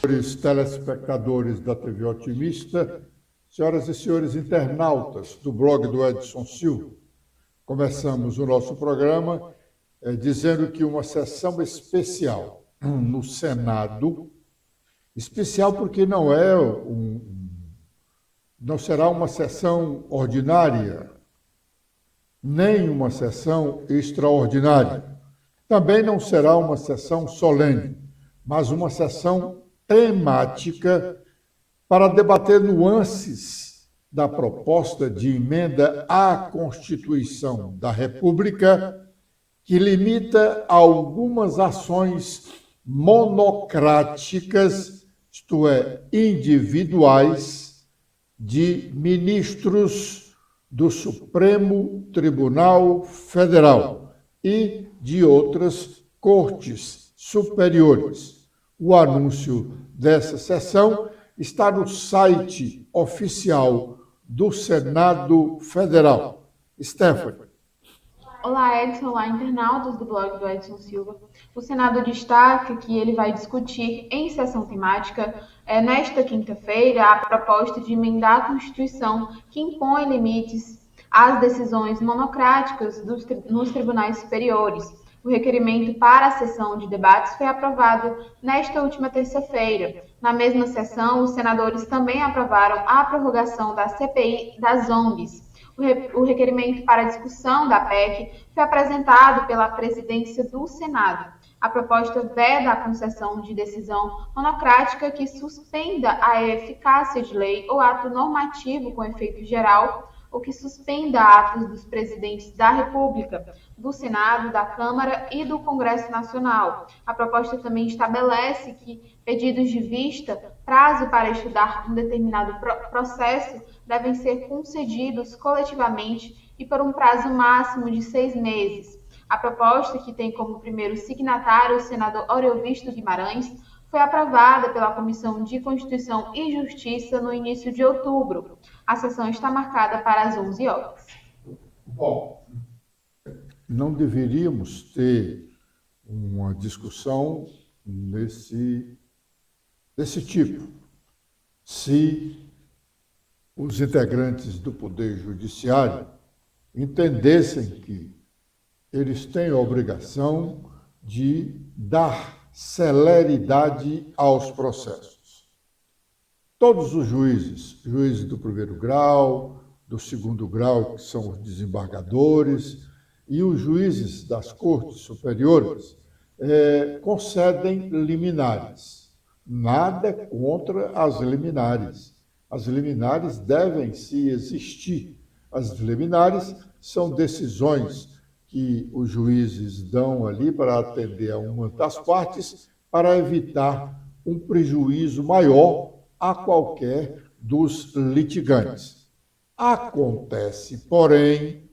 Senhores telespectadores da TV Otimista, senhoras e senhores internautas do blog do Edson Silva, começamos o nosso programa dizendo que uma sessão especial no Senado, especial porque não será uma sessão ordinária, nem uma sessão extraordinária. Também não será uma sessão solene, mas uma sessão temática para debater nuances da proposta de emenda à Constituição da República, que limita algumas ações monocráticas, isto é, individuais, de ministros do Supremo Tribunal Federal e de outras cortes superiores. O anúncio dessa sessão está no site oficial do Senado Federal. Stephanie. Olá, Edson. Olá, internautas do blog do Edson Silva. O Senado destaca que ele vai discutir em sessão temática, nesta quinta-feira, a proposta de emendar a Constituição que impõe limites às decisões monocráticas nos tribunais superiores. O requerimento para a sessão de debates foi aprovado nesta última terça-feira. Na mesma sessão, os senadores também aprovaram a prorrogação da CPI das ONGs. O requerimento para a discussão da PEC foi apresentado pela presidência do Senado. A proposta veda a concessão de decisão monocrática que suspenda a eficácia de lei ou ato normativo com efeito geral, ou que suspenda atos dos presidentes da República, do Senado, da Câmara e do Congresso Nacional. A proposta também estabelece que pedidos de vista, prazo para estudar um determinado processo, devem ser concedidos coletivamente e por um prazo máximo de 6 meses. A proposta, que tem como primeiro signatário o senador Aurelvisto Guimarães, foi aprovada pela Comissão de Constituição e Justiça no início de outubro. A sessão está marcada para as 11 horas. Bom, não deveríamos ter uma discussão desse tipo se os integrantes do Poder Judiciário entendessem que eles têm a obrigação de dar celeridade aos processos. Todos os juízes do primeiro grau, do segundo grau, que são os desembargadores, e os juízes das cortes superiores, concedem liminares. Nada contra as liminares. As liminares devem se existir. As liminares são decisões que os juízes dão ali para atender a uma das partes, para evitar um prejuízo maior a qualquer dos litigantes. Acontece, porém,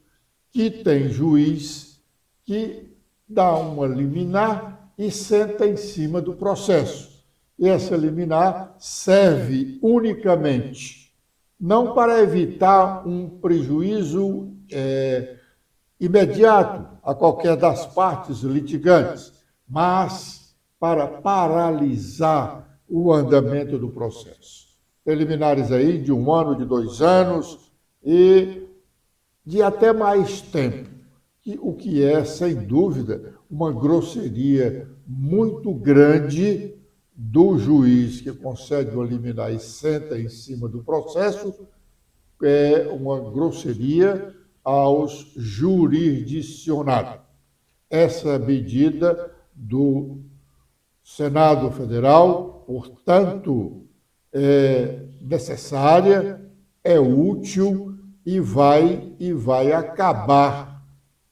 que tem juiz que dá uma liminar e senta em cima do processo. E essa liminar serve unicamente, não para evitar um prejuízo imediato a qualquer das partes litigantes, mas para paralisar o andamento do processo. Preliminares aí de 1 ano, de 2 anos e de até mais tempo, o que é, sem dúvida, uma grosseria muito grande do juiz que concede uma liminar e senta em cima do processo, é uma grosseria aos jurisdicionados. Essa medida do Senado Federal, portanto, é necessária, é útil e vai acabar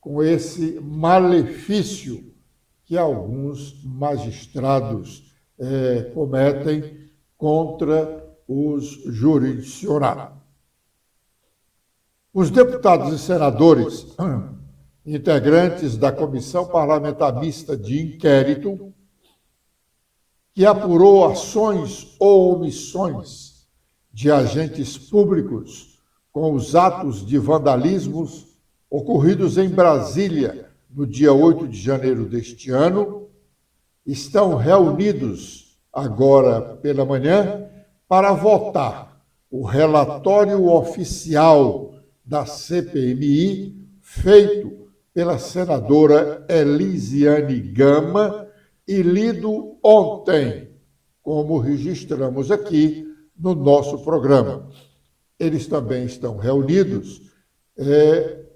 com esse malefício que alguns magistrados cometem contra os jurisdicionados. Os deputados e senadores, integrantes da Comissão Parlamentar Mista de Inquérito, que apurou ações ou omissões de agentes públicos com os atos de vandalismos ocorridos em Brasília no dia 8 de janeiro deste ano, estão reunidos agora pela manhã, para votar o relatório oficial da CPMI, feito pela senadora Elisiane Gama e lido ontem, como registramos aqui no nosso programa. Eles também estão reunidos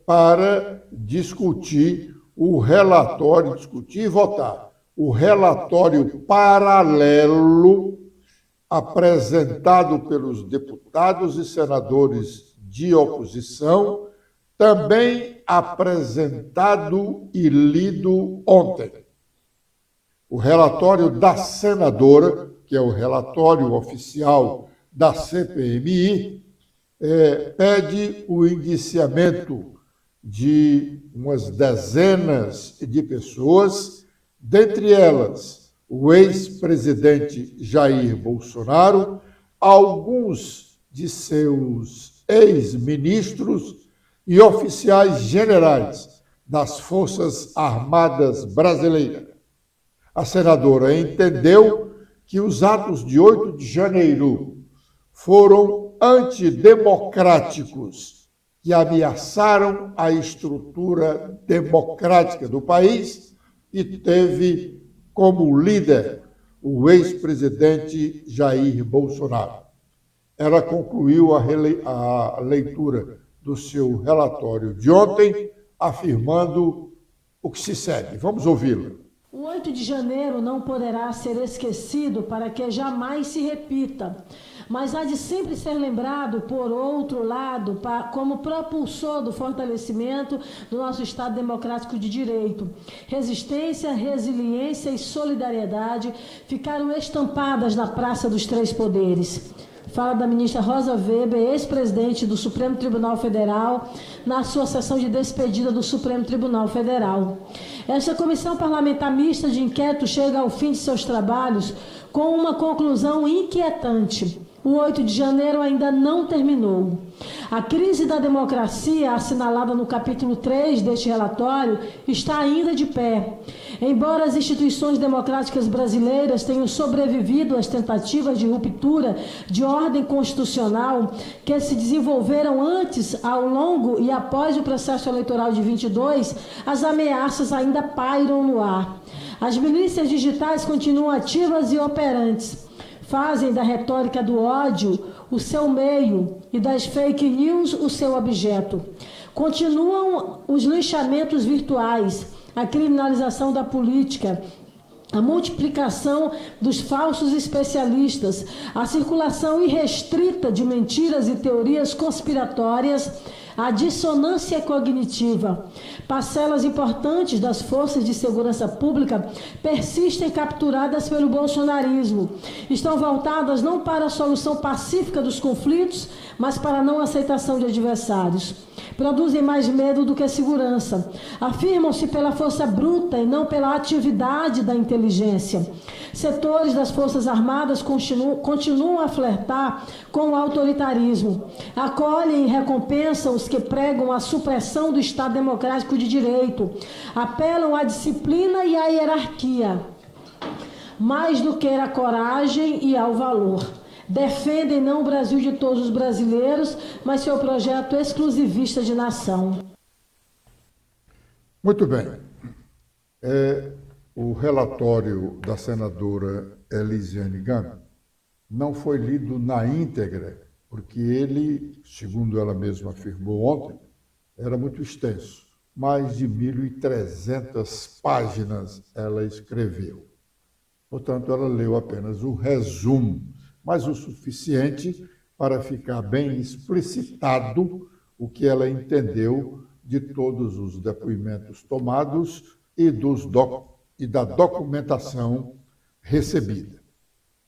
para discutir o relatório, discutir e votar o relatório paralelo apresentado pelos deputados e senadores de oposição, também apresentado e lido ontem. O relatório da senadora, que é o relatório oficial da CPMI, pede o indiciamento de umas dezenas de pessoas, dentre elas o ex-presidente Jair Bolsonaro, alguns de seus ex-ministros e oficiais generais das Forças Armadas Brasileiras. A senadora entendeu que os atos de 8 de janeiro foram antidemocráticos que ameaçaram a estrutura democrática do país e teve como líder o ex-presidente Jair Bolsonaro. Ela concluiu a leitura do seu relatório de ontem, afirmando o que se segue. Vamos ouvi-lo. O 8 de janeiro não poderá ser esquecido para que jamais se repita, mas há de sempre ser lembrado, por outro lado, como propulsor do fortalecimento do nosso Estado democrático de direito. Resistência, resiliência e solidariedade ficaram estampadas na Praça dos Três Poderes. Fala da ministra Rosa Weber, ex-presidente do Supremo Tribunal Federal, na sua sessão de despedida do Supremo Tribunal Federal. Esta comissão parlamentar mista de inquérito chega ao fim de seus trabalhos com uma conclusão inquietante. O 8 de janeiro ainda não terminou. A crise da democracia, assinalada no capítulo 3 deste relatório, está ainda de pé. Embora as instituições democráticas brasileiras tenham sobrevivido às tentativas de ruptura de ordem constitucional que se desenvolveram antes, ao longo e após o processo eleitoral de 22, as ameaças ainda pairam no ar. As milícias digitais continuam ativas e operantes. Fazem da retórica do ódio o seu meio e das fake news o seu objeto. Continuam os linchamentos virtuais, a criminalização da política, a multiplicação dos falsos especialistas, a circulação irrestrita de mentiras e teorias conspiratórias, a dissonância cognitiva. Parcelas importantes das forças de segurança pública persistem capturadas pelo bolsonarismo. Estão voltadas não para a solução pacífica dos conflitos, mas para a não aceitação de adversários. Produzem mais medo do que segurança. Afirmam-se pela força bruta e não pela atividade da inteligência. Setores das Forças Armadas continuam a flertar com o autoritarismo. Acolhem e recompensam os que pregam a supressão do Estado democrático de direito. Apelam à disciplina e à hierarquia, mais do que à coragem e ao valor. Defendem não o Brasil de todos os brasileiros, mas seu projeto exclusivista de nação. Muito bem. O relatório da senadora Elisiane Gama não foi lido na íntegra, porque ele, segundo ela mesma afirmou ontem, era muito extenso. Mais de 1.300 páginas ela escreveu. Portanto, ela leu apenas o resumo, mas o suficiente para ficar bem explicitado o que ela entendeu de todos os depoimentos tomados e da documentação recebida.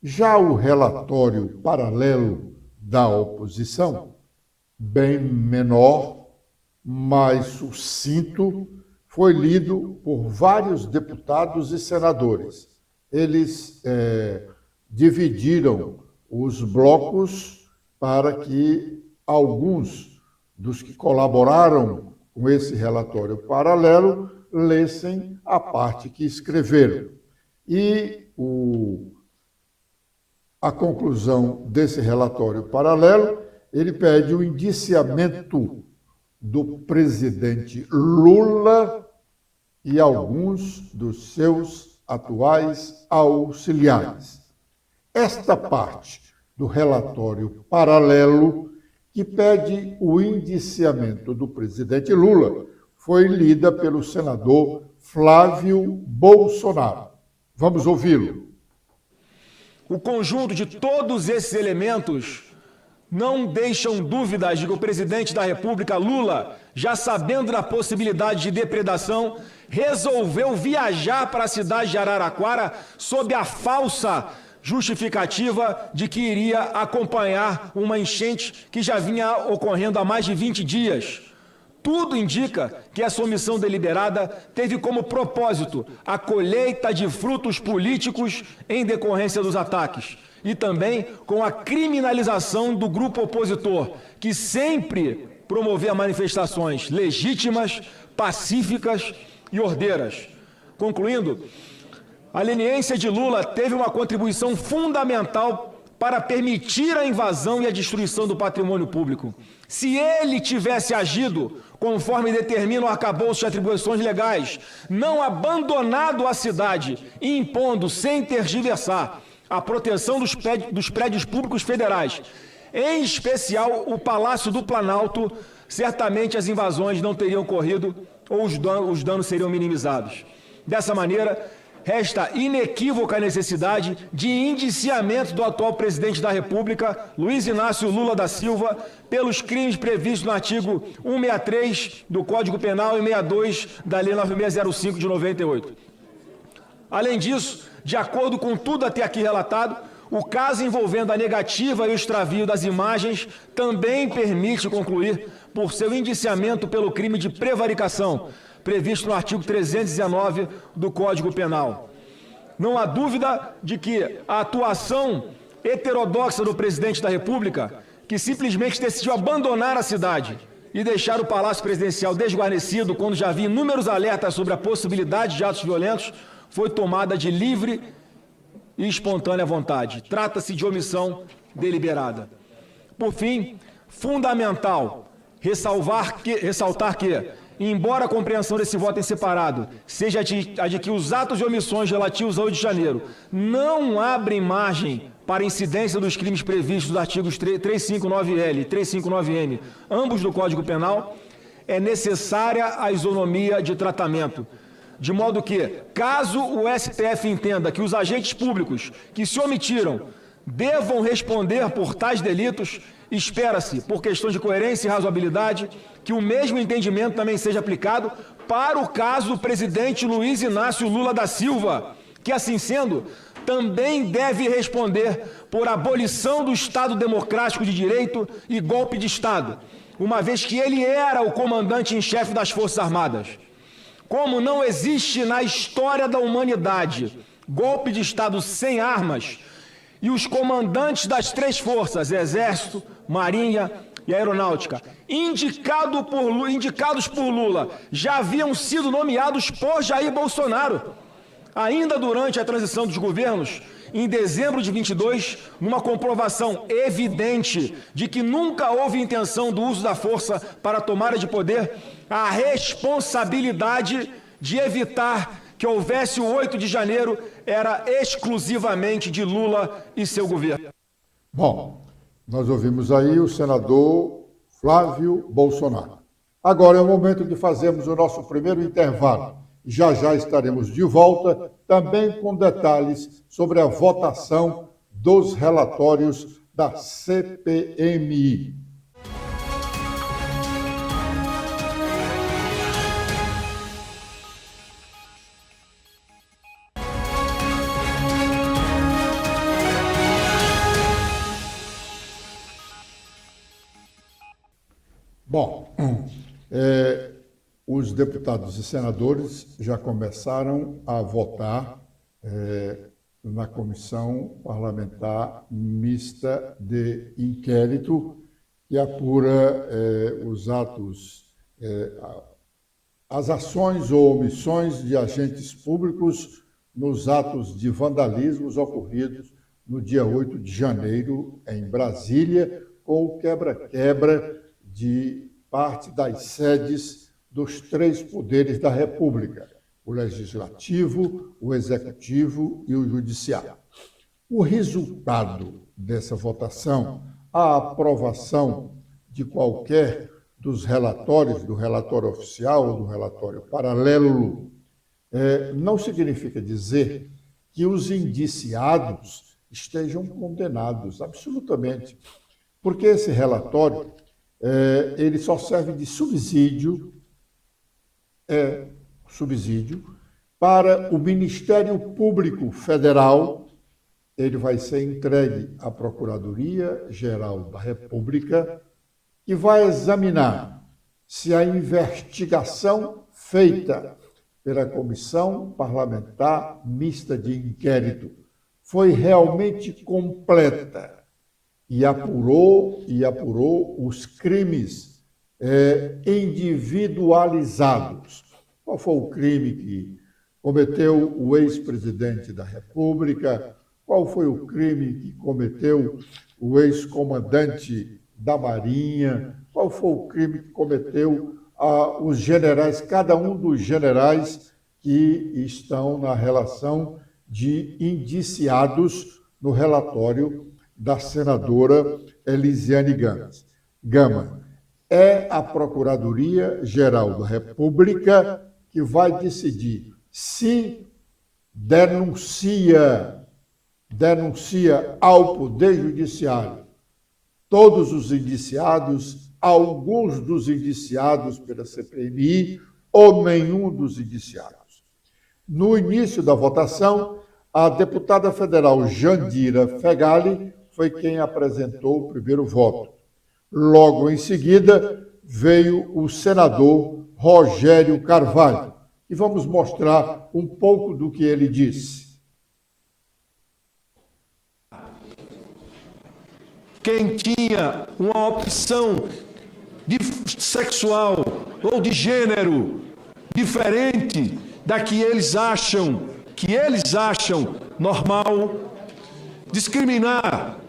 Já o relatório paralelo da oposição, bem menor, mais sucinto, foi lido por vários deputados e senadores. Eles dividiram os blocos para que alguns dos que colaboraram com esse relatório paralelo lessem a parte que escreveram. E a conclusão desse relatório paralelo, ele pede o indiciamento do presidente Lula e alguns dos seus atuais auxiliares. Esta parte do relatório paralelo que pede o indiciamento do presidente Lula foi lida pelo senador Flávio Bolsonaro. Vamos ouvi-lo. O conjunto de todos esses elementos não deixam dúvidas de que o presidente da República, Lula, já sabendo da possibilidade de depredação, resolveu viajar para a cidade de Araraquara sob a falsa justificativa de que iria acompanhar uma enchente que já vinha ocorrendo há mais de 20 dias. Tudo indica que essa omissão deliberada teve como propósito a colheita de frutos políticos em decorrência dos ataques e também com a criminalização do grupo opositor, que sempre promovia manifestações legítimas, pacíficas e ordeiras. Concluindo, a leniência de Lula teve uma contribuição fundamental para permitir a invasão e a destruição do patrimônio público. Se ele tivesse agido conforme determina o arcabouço de atribuições legais, não abandonado a cidade e impondo, sem tergiversar, a proteção dos prédios públicos federais, em especial o Palácio do Planalto, certamente as invasões não teriam ocorrido ou os danos seriam minimizados. Dessa maneira, resta inequívoca a necessidade de indiciamento do atual presidente da República, Luiz Inácio Lula da Silva, pelos crimes previstos no artigo 163 do Código Penal e 62 da Lei 9605 de 98. Além disso, de acordo com tudo até aqui relatado, o caso envolvendo a negativa e o extravio das imagens também permite concluir por seu indiciamento pelo crime de prevaricação, previsto no artigo 319 do Código Penal. Não há dúvida de que a atuação heterodoxa do presidente da República, que simplesmente decidiu abandonar a cidade e deixar o Palácio Presidencial desguarnecido quando já havia inúmeros alertas sobre a possibilidade de atos violentos, foi tomada de livre e espontânea vontade. Trata-se de omissão deliberada. Por fim, fundamental ressaltar que, embora a compreensão desse voto em separado seja a de que os atos e omissões relativos ao Rio de Janeiro não abrem margem para incidência dos crimes previstos nos artigos 359L e 359M, ambos do Código Penal, é necessária a isonomia de tratamento. De modo que, caso o STF entenda que os agentes públicos que se omitiram devam responder por tais delitos, espera-se, por questões de coerência e razoabilidade, que o mesmo entendimento também seja aplicado para o caso do presidente Luiz Inácio Lula da Silva, que, assim sendo, também deve responder por abolição do Estado Democrático de Direito e golpe de Estado, uma vez que ele era o comandante em chefe das Forças Armadas. Como não existe na história da humanidade golpe de Estado sem armas, e os comandantes das três forças, Exército, Marinha e Aeronáutica, indicados por Lula, já haviam sido nomeados por Jair Bolsonaro, ainda durante a transição dos governos, em dezembro de 22, numa comprovação evidente de que nunca houve intenção do uso da força para a tomada de poder, a responsabilidade de evitar que houvesse o 8 de janeiro era exclusivamente de Lula e seu governo. Bom, nós ouvimos aí o senador Flávio Bolsonaro. Agora é o momento de fazermos o nosso primeiro intervalo. Já já estaremos de volta, também com detalhes sobre a votação dos relatórios da CPMI. Bom, os deputados e senadores já começaram a votar na Comissão Parlamentar Mista de Inquérito, que apura os atos, as ações ou omissões de agentes públicos nos atos de vandalismos ocorridos no dia 8 de janeiro, em Brasília, com o quebra-quebra de parte das sedes dos três poderes da República: o Legislativo, o Executivo e o Judiciário. O resultado dessa votação, a aprovação de qualquer dos relatórios, do relatório oficial ou do relatório paralelo, não significa dizer que os indiciados estejam condenados, absolutamente, porque esse relatório ele só serve de subsídio para o Ministério Público Federal. Ele vai ser entregue à Procuradoria-Geral da República, que vai examinar se a investigação feita pela Comissão Parlamentar Mista de Inquérito foi realmente completa e apurou os crimes individualizados. Qual foi o crime que cometeu o ex-presidente da República? Qual foi o crime que cometeu o ex-comandante da Marinha? Qual foi o crime que cometeu os generais, cada um dos generais que estão na relação de indiciados no relatório da senadora Elisiane Gama? É a Procuradoria-Geral da República que vai decidir se denuncia ao Poder Judiciário todos os indiciados, alguns dos indiciados pela CPMI ou nenhum dos indiciados. No início da votação, a deputada federal Jandira Fegali foi quem apresentou o primeiro voto. Logo em seguida, veio o senador Rogério Carvalho. E vamos mostrar um pouco do que ele disse. Quem tinha uma opção sexual ou de gênero diferente da que eles acham normal, discriminar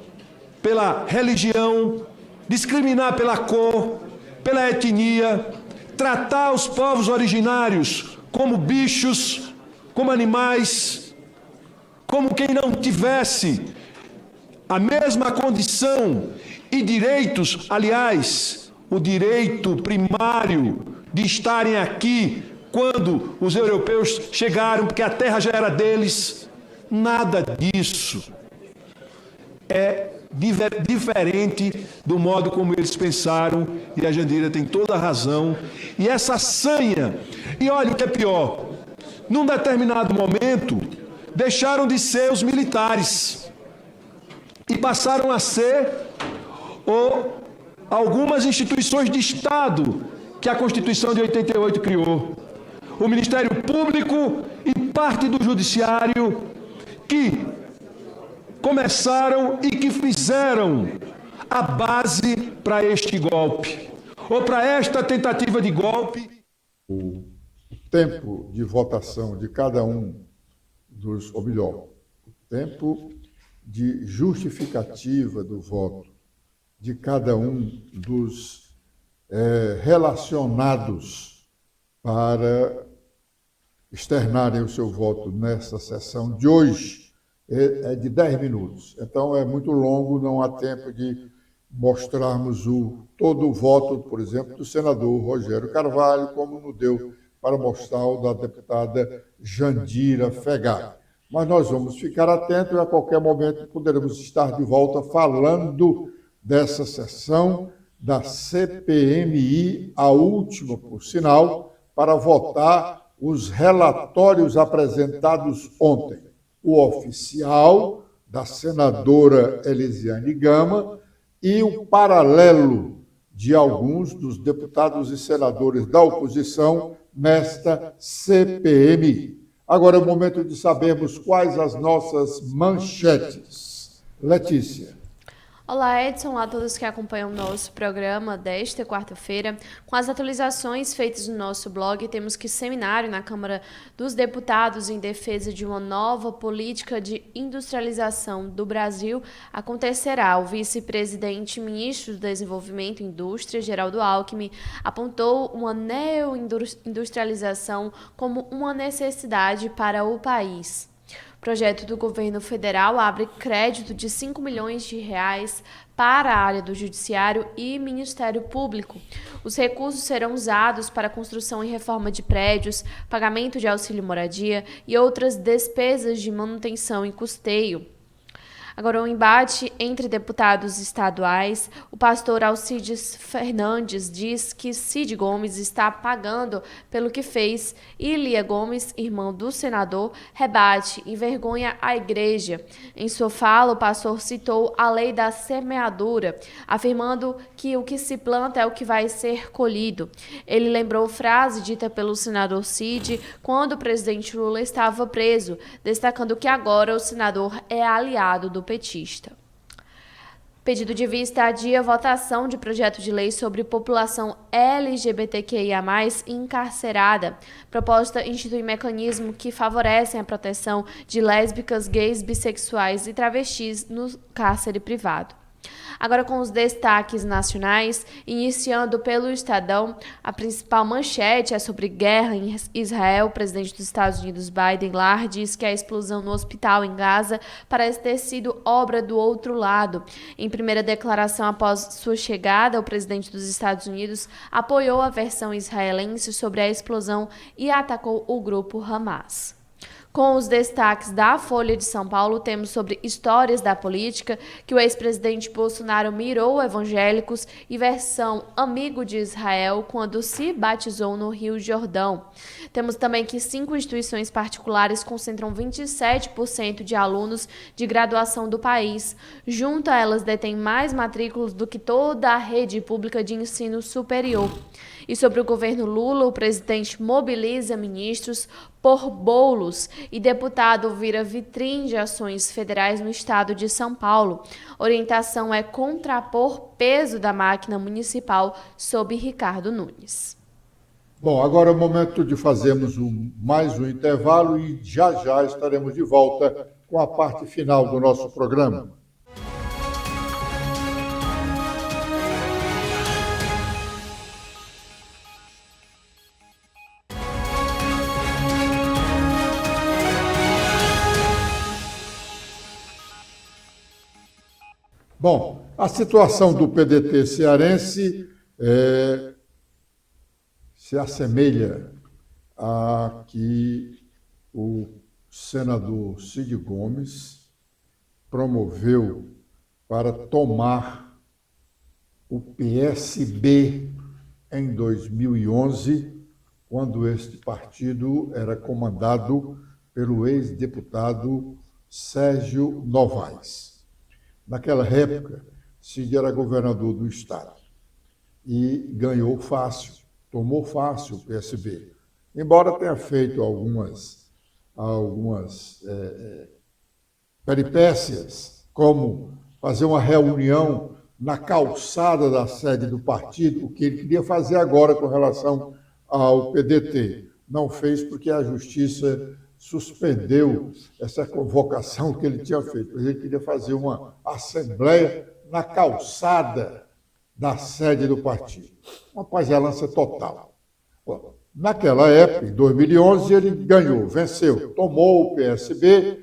pela religião, discriminar pela cor, pela etnia, tratar os povos originários como bichos, como animais, como quem não tivesse a mesma condição e direitos, aliás, o direito primário de estarem aqui quando os europeus chegaram, porque a terra já era deles. Nada disso é diferente do modo como eles pensaram, e a Jandira tem toda a razão. E essa sanha, e olha o que é pior, num determinado momento, deixaram de ser os militares e passaram a ser algumas instituições de Estado que a Constituição de 88 criou. O Ministério Público e parte do Judiciário, que começaram e que fizeram a base para este golpe, ou para esta tentativa de golpe. O tempo de votação de cada um dos, ou melhor, o tempo de justificativa do voto de cada um dos relacionados para externarem o seu voto nessa sessão de hoje é de 10 minutos. Então é muito longo, não há tempo de mostrarmos todo o voto, por exemplo, do senador Rogério Carvalho, como não deu para mostrar o da deputada Jandira Fegali. Mas nós vamos ficar atentos e a qualquer momento poderemos estar de volta falando dessa sessão da CPMI, a última, por sinal, para votar os relatórios apresentados ontem. O oficial da senadora Elisiane Gama e o paralelo de alguns dos deputados e senadores da oposição nesta CPMI. Agora é o momento de sabermos quais as nossas manchetes. Letícia. Olá, Edson. Olá a todos que acompanham o nosso programa desta quarta-feira. Com as atualizações feitas no nosso blog, temos que seminário na Câmara dos Deputados em defesa de uma nova política de industrialização do Brasil acontecerá. O vice-presidente ministro do Desenvolvimento e Indústria, Geraldo Alckmin, apontou uma neoindustrialização como uma necessidade para o país. O projeto do governo federal abre crédito de 5 milhões de reais para a área do Judiciário e Ministério Público. Os recursos serão usados para construção e reforma de prédios, pagamento de auxílio moradia e outras despesas de manutenção e custeio. Agora, um embate entre deputados estaduais. O pastor Alcides Fernandes diz que Cid Gomes está pagando pelo que fez. E Lia Gomes, irmão do senador, rebate e envergonha a igreja. Em sua fala, o pastor citou a lei da semeadura, afirmando que o que se planta é o que vai ser colhido. Ele lembrou frase dita pelo senador Cid quando o presidente Lula estava preso, destacando que agora o senador é aliado do petista. Pedido de vista adia votação de projeto de lei sobre população LGBTQIA+, encarcerada. Proposta institui mecanismo que favorecem a proteção de lésbicas, gays, bissexuais e travestis no cárcere privado. Agora com os destaques nacionais, iniciando pelo Estadão, a principal manchete é sobre guerra em Israel. O presidente dos Estados Unidos, Biden, diz que a explosão no hospital em Gaza parece ter sido obra do outro lado. Em primeira declaração após sua chegada, o presidente dos Estados Unidos apoiou a versão israelense sobre a explosão e atacou o grupo Hamas. Com os destaques da Folha de São Paulo, temos sobre histórias da política, que o ex-presidente Bolsonaro mirou evangélicos e versão amigo de Israel quando se batizou no Rio Jordão. Temos também que 5 instituições particulares concentram 27% de alunos de graduação do país. Junto a elas, detêm mais matrículas do que toda a rede pública de ensino superior. E sobre o governo Lula, o presidente mobiliza ministros por bolos e deputado vira vitrine de ações federais no estado de São Paulo. Orientação é contrapor peso da máquina municipal sob Ricardo Nunes. Bom, agora é o momento de fazermos mais um intervalo e já estaremos de volta com a parte final do nosso programa. Bom, a situação do PDT cearense se assemelha a que o senador Cid Gomes promoveu para tomar o PSB em 2011, quando este partido era comandado pelo ex-deputado Sérgio Novaes. Naquela época, Cid era governador do estado e ganhou fácil, tomou fácil o PSB. Embora tenha feito algumas peripécias, como fazer uma reunião na calçada da sede do partido, o que ele queria fazer agora com relação ao PDT. Não fez porque a Justiça suspendeu essa convocação que ele tinha feito. Ele queria fazer uma assembleia na calçada da sede do partido. Uma pagelança total. Bom, naquela época, em 2011, ele ganhou, venceu, tomou o PSB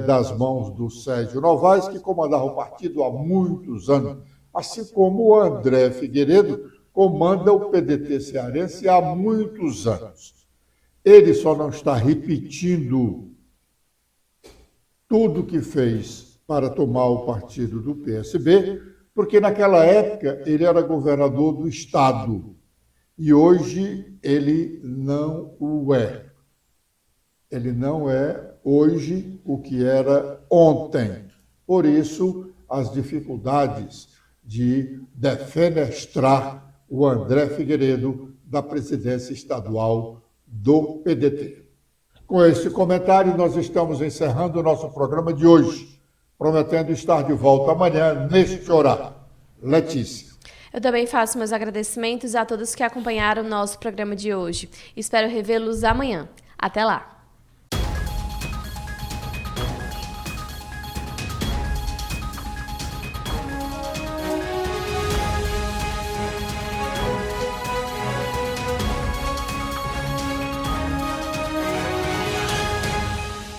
das mãos do Sérgio Novaes, que comandava o partido há muitos anos, assim como o André Figueiredo comanda o PDT cearense há muitos anos. Ele só não está repetindo tudo o que fez para tomar o partido do PSB, porque naquela época ele era governador do estado e hoje ele não o é. Ele não é hoje o que era ontem. Por isso, as dificuldades de defenestrar o André Figueiredo da presidência estadual do PDT. Com este comentário, nós estamos encerrando o nosso programa de hoje. prometendo estar de volta amanhã neste horário. Letícia. Eu também faço meus agradecimentos a todos que acompanharam o nosso programa de hoje. Espero revê-los amanhã. Até lá!